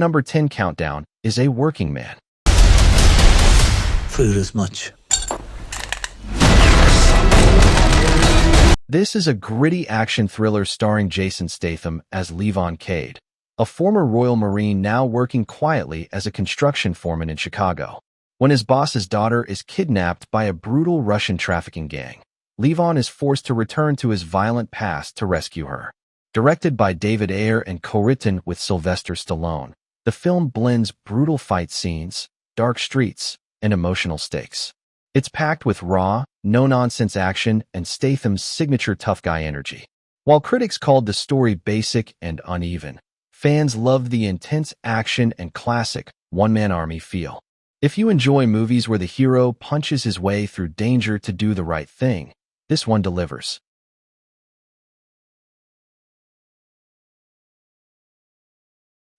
Our number 10 countdown is A Working Man. Food as much. This is a gritty action thriller starring Jason Statham as Levon Cade, a former Royal Marine now working quietly as a construction foreman in Chicago. When his boss's daughter is kidnapped by a brutal Russian trafficking gang, Levon is forced to return to his violent past to rescue her. Directed by David Ayer and co-written with Sylvester Stallone, the film blends brutal fight scenes, dark streets, and emotional stakes. It's packed with raw, no-nonsense action and Statham's signature tough guy energy. While critics called the story basic and uneven, fans loved the intense action and classic one-man army feel. If you enjoy movies where the hero punches his way through danger to do the right thing, this one delivers.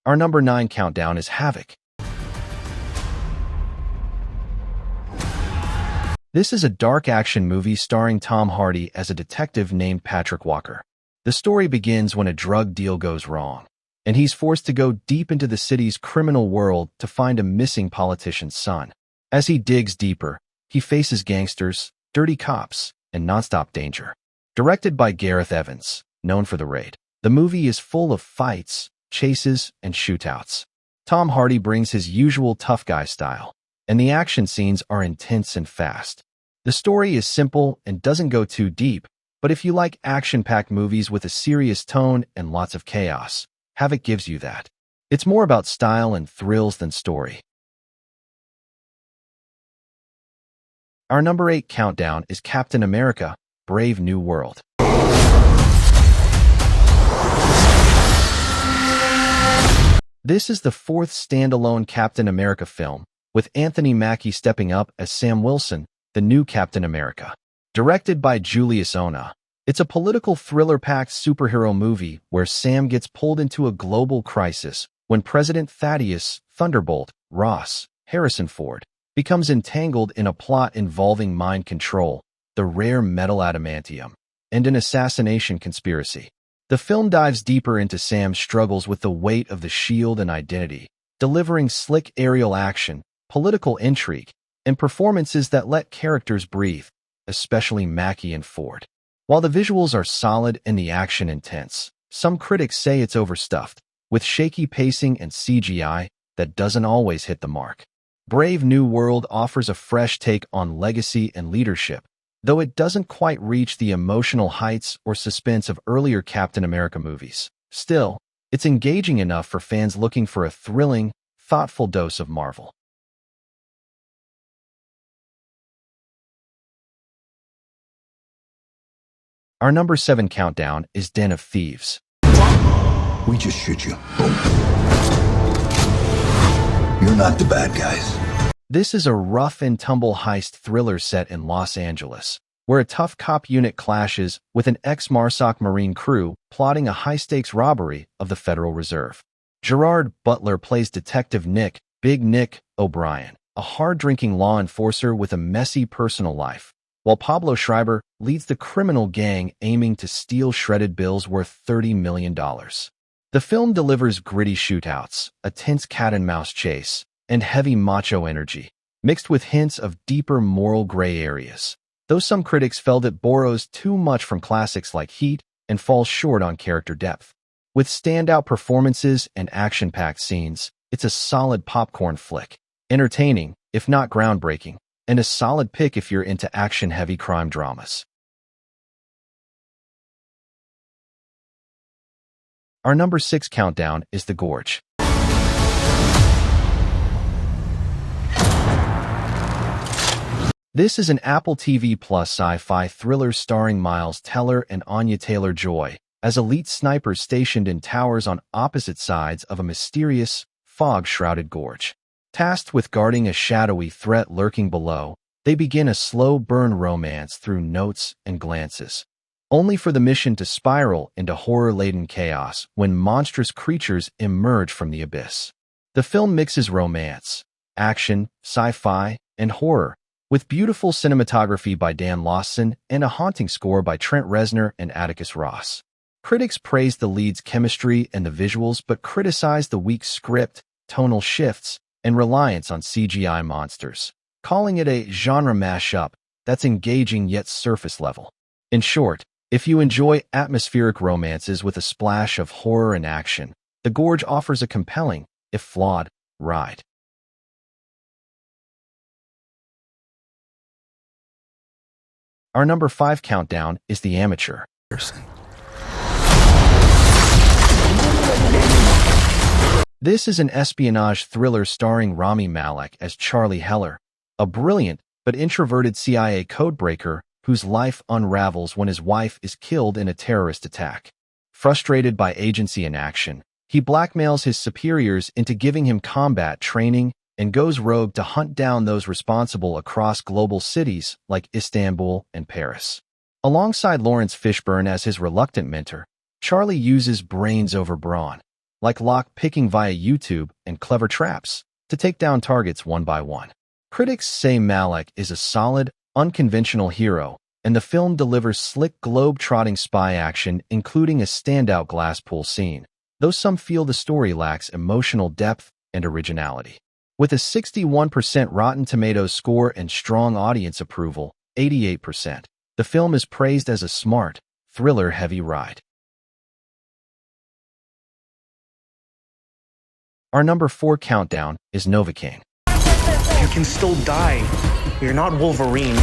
Our number 9 countdown is Havoc. This is a dark action movie starring Tom Hardy as a detective named Patrick Walker. The story begins when a drug deal goes wrong, and he's forced to go deep into the city's criminal world to find a missing politician's son. As he digs deeper, he faces gangsters, dirty cops, and nonstop danger. Directed by Gareth Evans, known for The Raid, the movie is full of fights, chases, and shootouts. Tom Hardy brings his usual tough guy style, and the action scenes are intense and fast. The story is simple and doesn't go too deep, but if you like action-packed movies with a serious tone and lots of chaos, Havoc gives you that. It's more about style and thrills than story. Our number 8 countdown is Captain America: Brave New World. This is the fourth standalone Captain America film, with Anthony Mackie stepping up as Sam Wilson, the new Captain America. Directed by Julius Onah, it's a political thriller-packed superhero movie where Sam gets pulled into a global crisis when President Thaddeus Thunderbolt Ross Harrison Ford becomes entangled in a plot involving mind control, the rare metal adamantium, and an assassination conspiracy. The film dives deeper into Sam's struggles with the weight of the shield and identity, delivering slick aerial action, political intrigue, and performances that let characters breathe, especially Mackie and Ford. While the visuals are solid and the action intense, some critics say it's overstuffed, with shaky pacing and CGI that doesn't always hit the mark. Brave New World offers a fresh take on legacy and leadership, though it doesn't quite reach the emotional heights or suspense of earlier Captain America movies. Still, it's engaging enough for fans looking for a thrilling, thoughtful dose of Marvel. Our number 7 countdown is Den of Thieves. We just shoot you. Boom. You're not the bad guys. This is a rough-and-tumble heist thriller set in Los Angeles, where a tough cop unit clashes with an ex-MARSOC Marine crew plotting a high-stakes robbery of the Federal Reserve. Gerard Butler plays Detective Big Nick O'Brien, a hard-drinking law enforcer with a messy personal life, while Pablo Schreiber leads the criminal gang aiming to steal shredded bills worth $30 million. The film delivers gritty shootouts, a tense cat-and-mouse chase, and heavy macho energy, mixed with hints of deeper moral gray areas. Though some critics felt it borrows too much from classics like Heat and falls short on character depth. With standout performances and action-packed scenes, it's a solid popcorn flick, entertaining, if not groundbreaking, and a solid pick if you're into action-heavy crime dramas. Our number 6 countdown is The Gorge. This is an Apple TV Plus sci-fi thriller starring Miles Teller and Anya Taylor-Joy as elite snipers stationed in towers on opposite sides of a mysterious, fog-shrouded gorge. Tasked with guarding a shadowy threat lurking below, they begin a slow-burn romance through notes and glances, only for the mission to spiral into horror-laden chaos when monstrous creatures emerge from the abyss. The film mixes romance, action, sci-fi, and horror, with beautiful cinematography by Dan Lawson and a haunting score by Trent Reznor and Atticus Ross. Critics praised the lead's chemistry and the visuals but criticized the weak script tonal shifts, and reliance on CGI monsters, calling it a genre mashup that's engaging yet surface level. In short, if you enjoy atmospheric romances with a splash of horror and action, The Gorge offers a compelling, if flawed, ride. Our number 5 countdown is The Amateur. This is an espionage thriller starring Rami Malek as Charlie Heller, a brilliant but introverted CIA codebreaker whose life unravels when his wife is killed in a terrorist attack. Frustrated by agency inaction, he blackmails his superiors into giving him combat training and goes rogue to hunt down those responsible across global cities like Istanbul and Paris. Alongside Lawrence Fishburne as his reluctant mentor, Charlie uses brains over brawn, like lock-picking via YouTube and clever traps, to take down targets one by one. Critics say Malek is a solid, unconventional hero, and the film delivers slick globe-trotting spy action, including a standout glass pool scene, though some feel the story lacks emotional depth and originality. With a 61% Rotten Tomatoes score and strong audience approval, 88%, the film is praised as a smart, thriller-heavy ride. Our number 4 countdown is Novacane. You can still die. You're not Wolverine.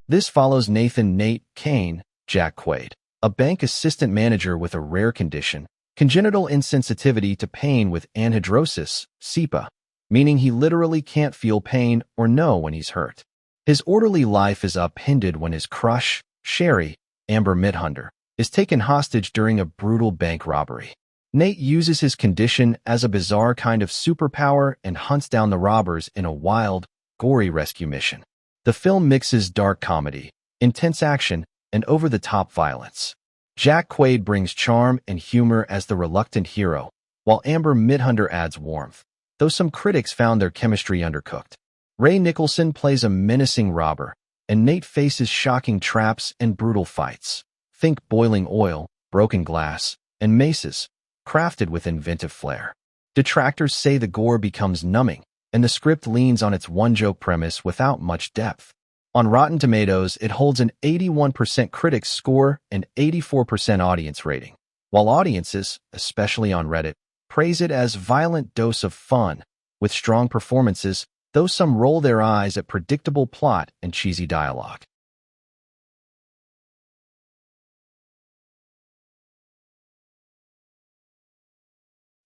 This follows Nathan "Nate" Kane, Jack Quaid, a bank assistant manager with a rare condition, congenital insensitivity to pain with anhidrosis, SIPA, meaning he literally can't feel pain or know when he's hurt. His orderly life is upended when his crush, Sherry, Amber Midhunter, is taken hostage during a brutal bank robbery. Nate uses his condition as a bizarre kind of superpower and hunts down the robbers in a wild, gory rescue mission. The film mixes dark comedy, intense action, and over-the-top violence. Jack Quaid brings charm and humor as the reluctant hero, while Amber Midhunter adds warmth, though some critics found their chemistry undercooked. Ray Nicholson plays a menacing robber, and Nate faces shocking traps and brutal fights. Think boiling oil, broken glass, and maces, crafted with inventive flair. Detractors say the gore becomes numbing, and the script leans on its one-joke premise without much depth. On Rotten Tomatoes, it holds an 81% critics score and 84% audience rating, while audiences, especially on Reddit, praise it as violent dose of fun, with strong performances, though some roll their eyes at predictable plot and cheesy dialogue.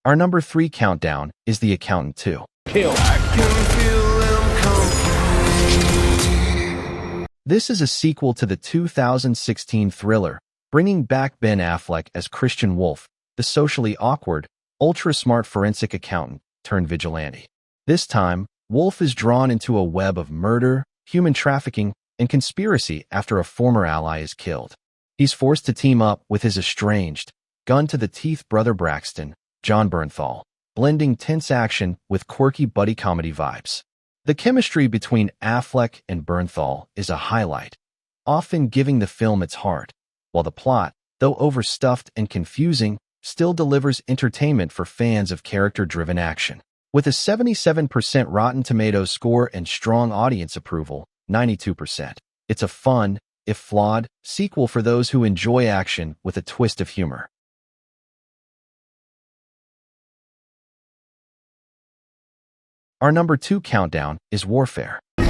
Our number 3 countdown is The Accountant 2. This is a sequel to the 2016 thriller, bringing back Ben Affleck as Christian Wolf, the socially awkward, ultra-smart forensic accountant turned vigilante. This time, Wolf is drawn into a web of murder, human trafficking, and conspiracy after a former ally is killed. He's forced to team up with his estranged, gun-to-the-teeth brother Braxton, John Bernthal, blending tense action with quirky buddy comedy vibes. The chemistry between Affleck and Bernthal is a highlight, often giving the film its heart, while the plot, though overstuffed and confusing, still delivers entertainment for fans of character-driven action. With a 77% Rotten Tomatoes score and strong audience approval, 92%, it's a fun, if flawed, sequel for those who enjoy action with a twist of humor. Our number 2 countdown is Warfare. 1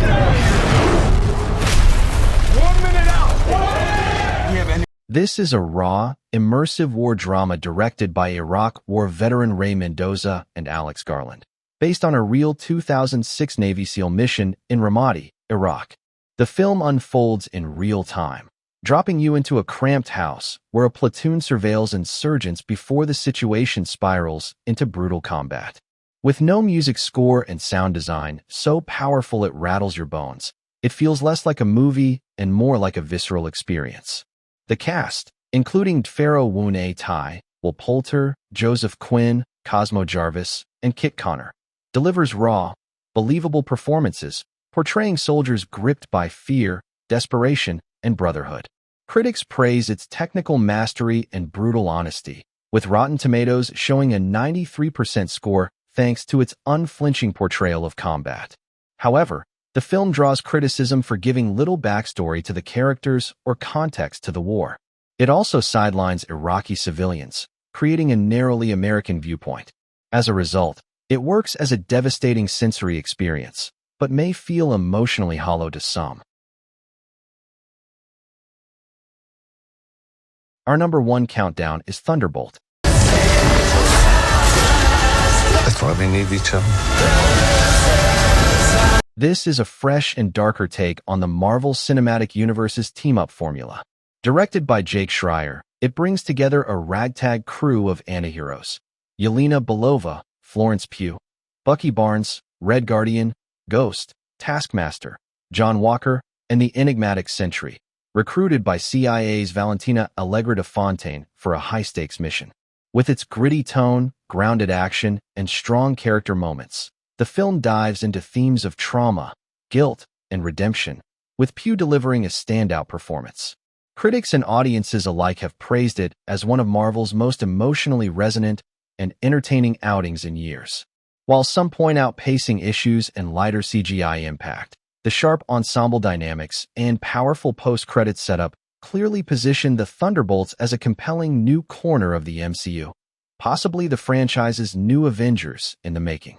minute out! This is a raw, immersive war drama directed by Iraq War veteran Ray Mendoza and Alex Garland, based on a real 2006 Navy SEAL mission in Ramadi, Iraq. The film unfolds in real time, dropping you into a cramped house where a platoon surveils insurgents before the situation spirals into brutal combat. With no music score and sound design so powerful it rattles your bones, it feels less like a movie and more like a visceral experience. The cast, including Pharaoh Woon-A Tai, Will Poulter, Joseph Quinn, Cosmo Jarvis, and Kit Connor, delivers raw, believable performances, portraying soldiers gripped by fear, desperation, and brotherhood. Critics praise its technical mastery and brutal honesty, with Rotten Tomatoes showing a 93% score thanks to its unflinching portrayal of combat. However, the film draws criticism for giving little backstory to the characters or context to the war. It also sidelines Iraqi civilians, creating a narrowly American viewpoint. As a result, it works as a devastating sensory experience, but may feel emotionally hollow to some. Our number 1 countdown is Thunderbolt. That's why we need each other. This is a fresh and darker take on the Marvel Cinematic Universe's team-up formula. Directed by Jake Schreier, it brings together a ragtag crew of antiheroes. Yelena Belova, Florence Pugh, Bucky Barnes, Red Guardian, Ghost, Taskmaster, John Walker, and the enigmatic Sentry, recruited by CIA's Valentina Allegra de Fontaine for a high-stakes mission. With its gritty tone, grounded action, and strong character moments, the film dives into themes of trauma, guilt, and redemption, with Pugh delivering a standout performance. Critics and audiences alike have praised it as one of Marvel's most emotionally resonant and entertaining outings in years. While some point out pacing issues and lighter CGI impact, the sharp ensemble dynamics and powerful post-credits setup clearly position the Thunderbolts as a compelling new corner of the MCU, possibly the franchise's new Avengers in the making.